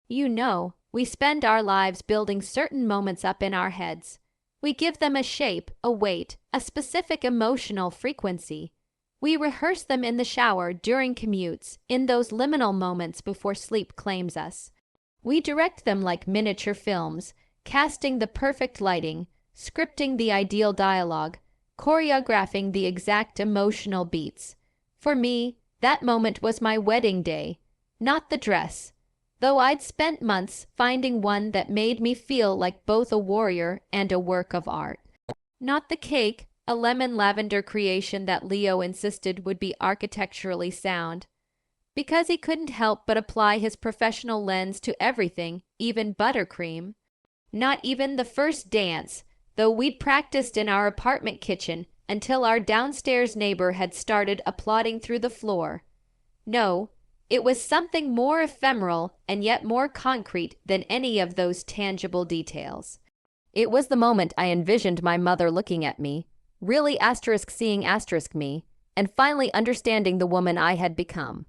We spend our lives building certain moments up in our heads. We give them a shape, a weight, a specific emotional frequency. We rehearse them in the shower, during commutes, in those liminal moments before sleep claims us. We direct them like miniature films, casting the perfect lighting, scripting the ideal dialogue, choreographing the exact emotional beats. For me, that moment was my wedding day, not the dress, though I'd spent months finding one that made me feel like both a warrior and a work of art. Not the cake, a lemon lavender creation that Leo insisted would be architecturally sound, because he couldn't help but apply his professional lens to everything, even buttercream. Not even the first dance, though we'd practiced in our apartment kitchen until our downstairs neighbor had started applauding through the floor. No, it was something more ephemeral and yet more concrete than any of those tangible details. It was the moment I envisioned my mother looking at me, really seeing me, and finally understanding the woman I had become.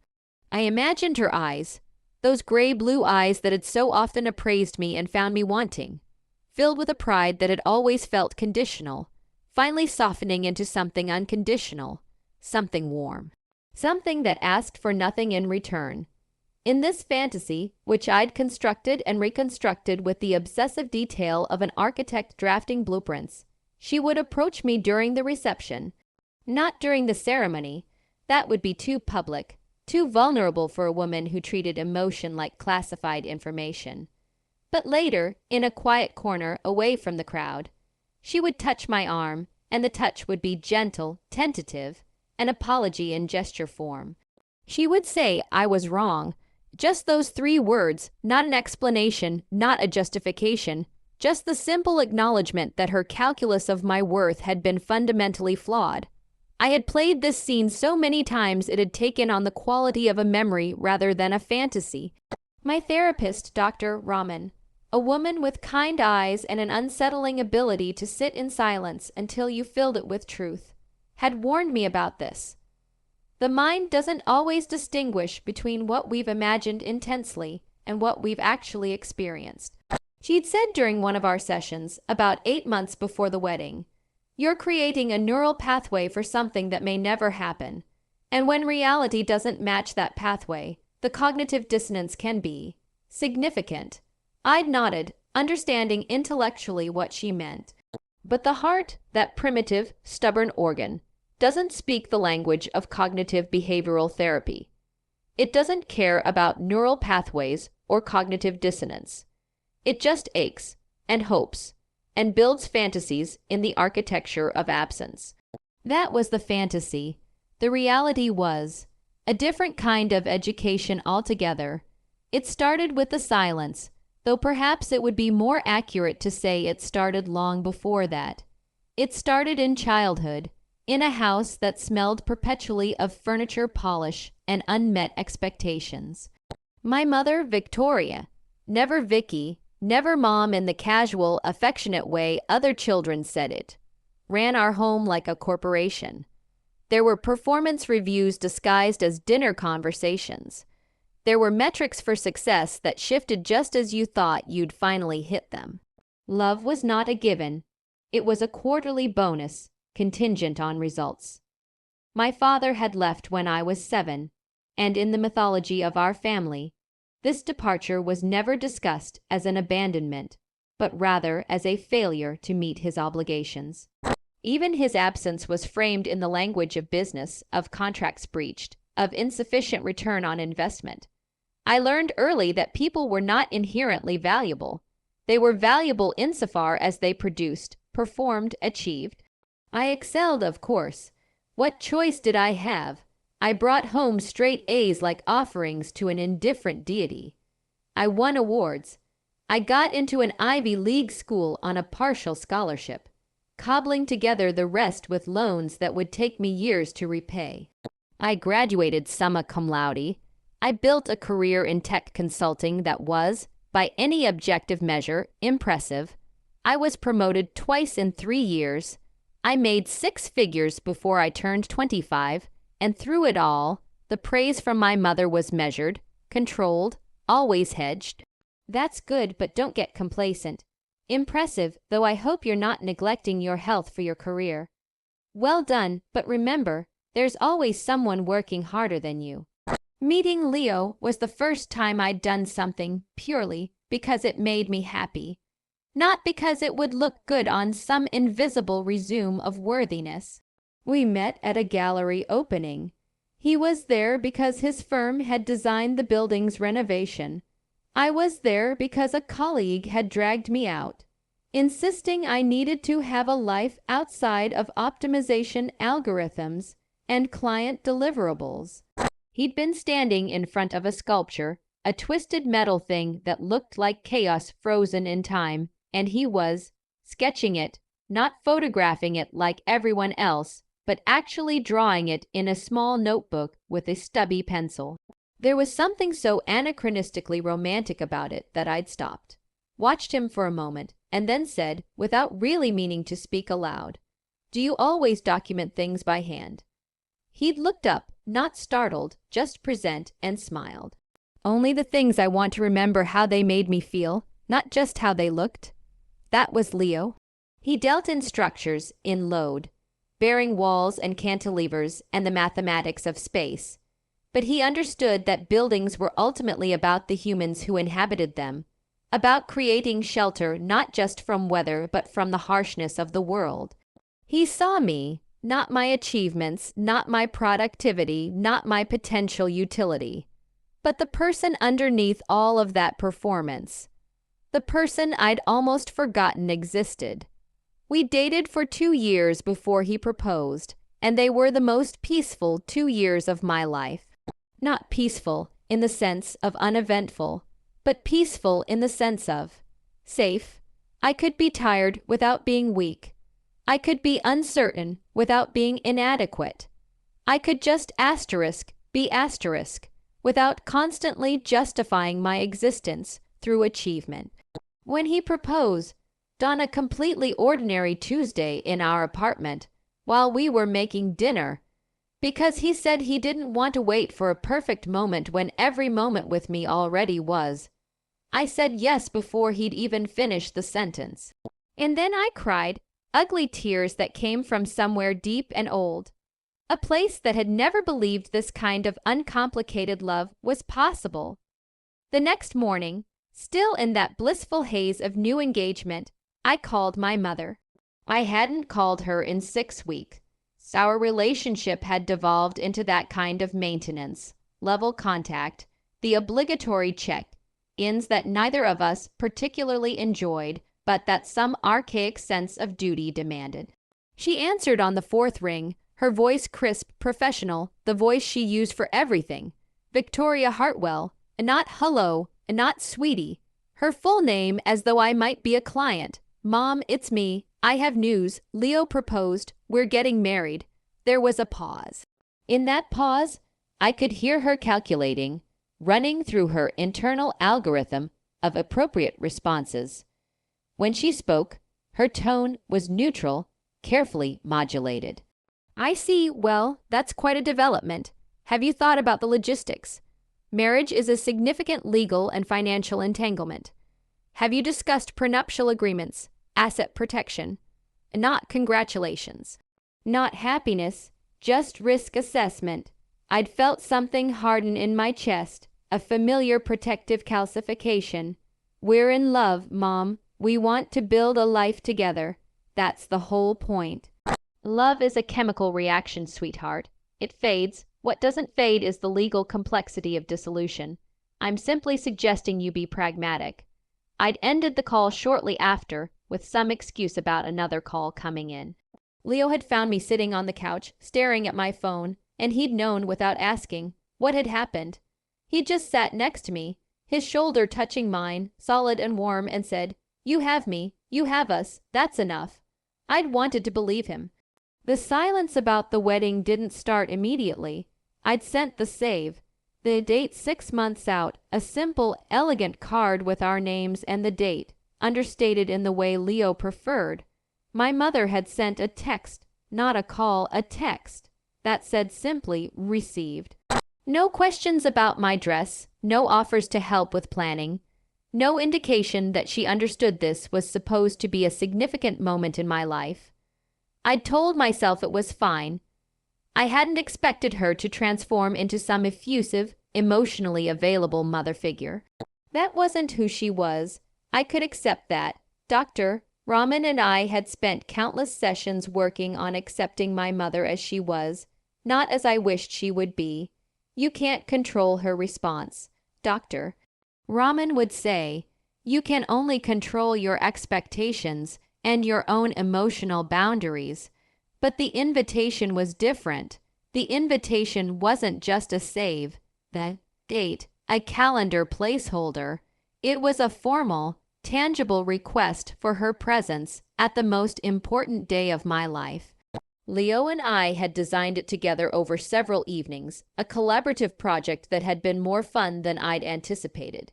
I imagined her eyes, those gray-blue eyes that had so often appraised me and found me wanting, filled with a pride that had always felt conditional, finally softening into something unconditional, something warm, something that asked for nothing in return. In this fantasy, which I'd constructed and reconstructed with the obsessive detail of an architect drafting blueprints, she would approach me during the reception, not during the ceremony. That would be too public, too vulnerable for a woman who treated emotion like classified information. But later, in a quiet corner away from the crowd, she would touch my arm, and the touch would be gentle, tentative, an apology in gesture form. She would say I was wrong, just those 3 words, not an explanation, not a justification, just the simple acknowledgement that her calculus of my worth had been fundamentally flawed. I had played this scene so many times it had taken on the quality of a memory rather than a fantasy. My therapist, Dr. Rahman, a woman with kind eyes and an unsettling ability to sit in silence until you filled it with truth, had warned me about this. The mind doesn't always distinguish between what we've imagined intensely and what we've actually experienced. She'd said during one of our sessions, about 8 months before the wedding, "You're creating a neural pathway for something that may never happen. And when reality doesn't match that pathway, the cognitive dissonance can be significant." I'd nodded, understanding intellectually what she meant. But the heart, that primitive, stubborn organ, doesn't speak the language of cognitive behavioral therapy. It doesn't care about neural pathways or cognitive dissonance. It just aches and hopes and builds fantasies in the architecture of absence. That was the fantasy. The reality was a different kind of education altogether. It started with the silence, though perhaps it would be more accurate to say it started long before that. It started in childhood, in a house that smelled perpetually of furniture polish and unmet expectations. My mother, Victoria, never Vicky, never mom in the casual, affectionate way other children said it, ran our home like a corporation. There were performance reviews disguised as dinner conversations. There were metrics for success that shifted just as you thought you'd finally hit them. Love was not a given. It was a quarterly bonus, contingent on results. My father had left when I was 7, and in the mythology of our family, this departure was never discussed as an abandonment, but rather as a failure to meet his obligations. Even his absence was framed in the language of business, of contracts breached, of insufficient return on investment. I learned early that people were not inherently valuable. They were valuable insofar as they produced, performed, achieved. I excelled, of course. What choice did I have? I brought home straight A's like offerings to an indifferent deity. I won awards. I got into an Ivy League school on a partial scholarship, cobbling together the rest with loans that would take me years to repay. I graduated summa cum laude. I built a career in tech consulting that was, by any objective measure, impressive. I was promoted twice in 3 years. I made 6 figures before I turned 25, and through it all, the praise from my mother was measured, controlled, always hedged. That's good, but don't get complacent. Impressive, though I hope you're not neglecting your health for your career. Well done, but remember, there's always someone working harder than you. Meeting Leo was the first time I'd done something purely because it made me happy, not because it would look good on some invisible resume of worthiness. We met at a gallery opening. He was there because his firm had designed the building's renovation. I was there because a colleague had dragged me out, insisting I needed to have a life outside of optimization algorithms and client deliverables. He'd been standing in front of a sculpture, a twisted metal thing that looked like chaos frozen in time, and he was sketching it, not photographing it like everyone else, but actually drawing it in a small notebook with a stubby pencil. There was something so anachronistically romantic about it that I'd stopped, watched him for a moment, and then said, without really meaning to speak aloud, "Do you always document things by hand?" He'd looked up, not startled, just present, and smiled. "Only the things I want to remember how they made me feel, not just how they looked." That was Leo. He dealt in structures, in load, bearing walls and cantilevers and the mathematics of space. But he understood that buildings were ultimately about the humans who inhabited them, about creating shelter not just from weather but from the harshness of the world. He saw me, not my achievements, not my productivity, not my potential utility, but the person underneath all of that performance, the person I'd almost forgotten existed. We dated for 2 years before he proposed, and they were the most peaceful 2 years of my life. Not peaceful in the sense of uneventful, but peaceful in the sense of safe. I could be tired without being weak. I could be uncertain without being inadequate. I could just be asterisk, without constantly justifying my existence through achievement. When he proposed, on a completely ordinary Tuesday in our apartment, while we were making dinner, because he said he didn't want to wait for a perfect moment when every moment with me already was, I said yes before he'd even finished the sentence. And then I cried, ugly tears that came from somewhere deep and old, a place that had never believed this kind of uncomplicated love was possible. The next morning, still in that blissful haze of new engagement, I called my mother. I hadn't called her in 6 weeks. Our relationship had devolved into that kind of maintenance, level contact, the obligatory check-ins that neither of us particularly enjoyed, but that some archaic sense of duty demanded. She answered on the 4th ring, her voice crisp, professional, the voice she used for everything. Victoria Hartwell, and not hello, and not sweetie. Her full name as though I might be a client. "Mom, it's me. I have news. Leo proposed. We're getting married." There was a pause. In that pause, I could hear her calculating, running through her internal algorithm of appropriate responses. When she spoke, her tone was neutral, carefully modulated. "I see. Well, that's quite a development. Have you thought about the logistics? Marriage is a significant legal and financial entanglement. Have you discussed prenuptial agreements, asset protection? Not congratulations. Not happiness, just risk assessment." I'd felt something harden in my chest, a familiar protective calcification. "We're in love, Mom. We want to build a life together. That's the whole point." Love is a chemical reaction, sweetheart. It fades. What doesn't fade is the legal complexity of dissolution. I'm simply suggesting you be pragmatic. I'd ended the call shortly after, with some excuse about another call coming in. Leo had found me sitting on the couch, staring at my phone, and he'd known without asking what had happened. He'd just sat next to me, his shoulder touching mine, solid and warm, and said, "You have me. You have us. That's enough." I'd wanted to believe him. The silence about the wedding didn't start immediately. I'd sent the save, the date 6 months out, a simple, elegant card with our names and the date, understated in the way Leo preferred. My mother had sent a text, not a call, a text, that said simply, "Received." No questions about my dress, no offers to help with planning, No indication that she understood this was supposed to be a significant moment in my life. I'd told myself it was fine. I hadn't expected her to transform into some effusive, emotionally available mother figure. That wasn't who she was. I could accept that. Dr. Rahman and I had spent countless sessions working on accepting my mother as she was, not as I wished she would be. You can't control her response. Dr. Rahman would say, you can only control your expectations and your own emotional boundaries. But the invitation was different. The invitation wasn't just a save the date, a calendar placeholder. It was a formal, tangible request for her presence at the most important day of my life. Leo and I had designed it together over several evenings, a collaborative project that had been more fun than I'd anticipated.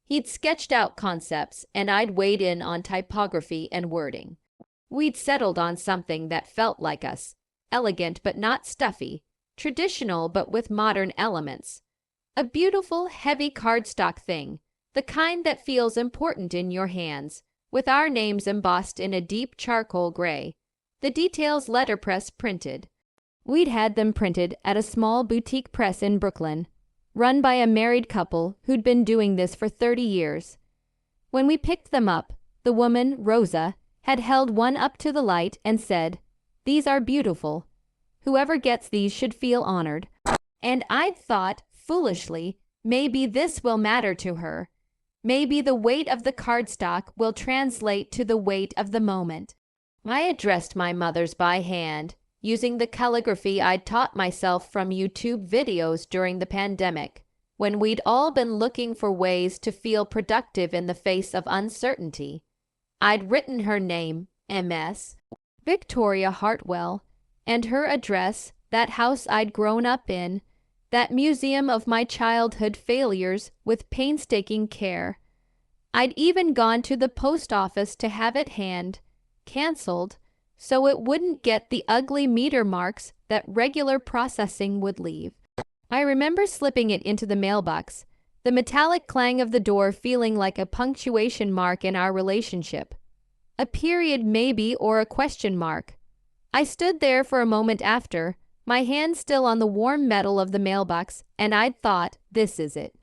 He'd sketched out concepts, and I'd weighed in on typography and wording. We'd settled on something that felt like us, elegant but not stuffy, traditional but with modern elements. A beautiful, heavy cardstock thing, the kind that feels important in your hands, with our names embossed in a deep charcoal gray, the details letterpress printed. We'd had them printed at a small boutique press in Brooklyn, run by a married couple who'd been doing this for 30 years. When we picked them up, the woman, Rosa, had held one up to the light and said, "These are beautiful. Whoever gets these should feel honored." And I'd thought, foolishly, maybe this will matter to her. Maybe the weight of the cardstock will translate to the weight of the moment. I addressed my mother's by hand, using the calligraphy I'd taught myself from YouTube videos during the pandemic, when we'd all been looking for ways to feel productive in the face of uncertainty. I'd written her name, MS, Victoria Hartwell, and her address, that house I'd grown up in, that museum of my childhood failures, with painstaking care. I'd even gone to the post office to have it canceled, so it wouldn't get the ugly meter marks that regular processing would leave. I remember slipping it into the mailbox, the metallic clang of the door feeling like a punctuation mark in our relationship. A period maybe, or a question mark. I stood there for a moment after, my hand still on the warm metal of the mailbox, and I'd thought, this is it.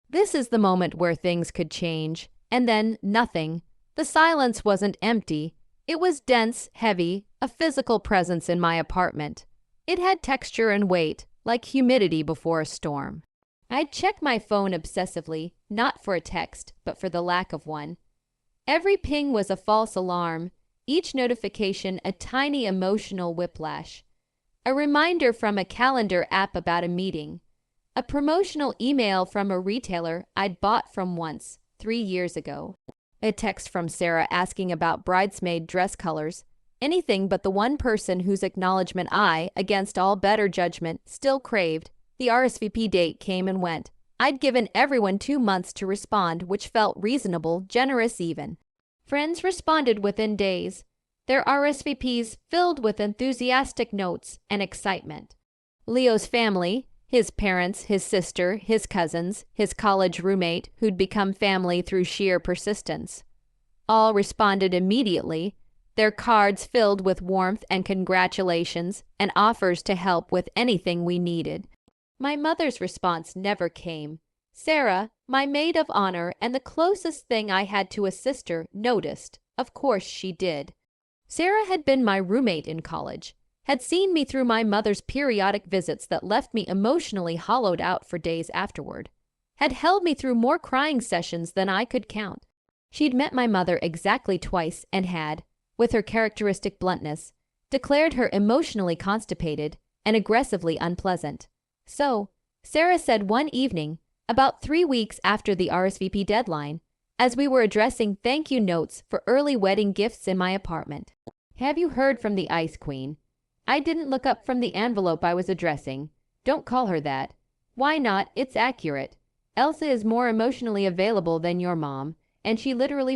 This is the moment where things could change. And then nothing. The silence wasn't empty. It was dense, heavy, a physical presence in my apartment. It had texture and weight, like humidity before a storm. I'd check my phone obsessively, not for a text, but for the lack of one. Every ping was a false alarm, each notification a tiny emotional whiplash. A reminder from a calendar app about a meeting. A promotional email from a retailer I'd bought from once, 3 years ago. A text from Sarah asking about bridesmaid dress colors. Anything but the one person whose acknowledgement I, against all better judgment, still craved. The RSVP date came and went. I'd given everyone 2 months to respond, which felt reasonable, generous even. Friends responded within days, their RSVPs filled with enthusiastic notes and excitement. Leo's family, his parents, his sister, his cousins, his college roommate, who'd become family through sheer persistence, all responded immediately, their cards filled with warmth and congratulations and offers to help with anything we needed. My mother's response never came. Sarah, my maid of honor and the closest thing I had to a sister, noticed. Of course she did. Sarah had been my roommate in college, had seen me through my mother's periodic visits that left me emotionally hollowed out for days afterward, had held me through more crying sessions than I could count. She'd met my mother exactly twice and had, with her characteristic bluntness, declared her emotionally constipated and aggressively unpleasant. So, Sarah said one evening, about 3 weeks after the RSVP deadline, as we were addressing thank you notes for early wedding gifts in my apartment, "Have you heard from the Ice Queen? I didn't look up from the envelope I was addressing. Don't call her that. Why not? It's accurate. Elsa is more emotionally available than your mom, and she literally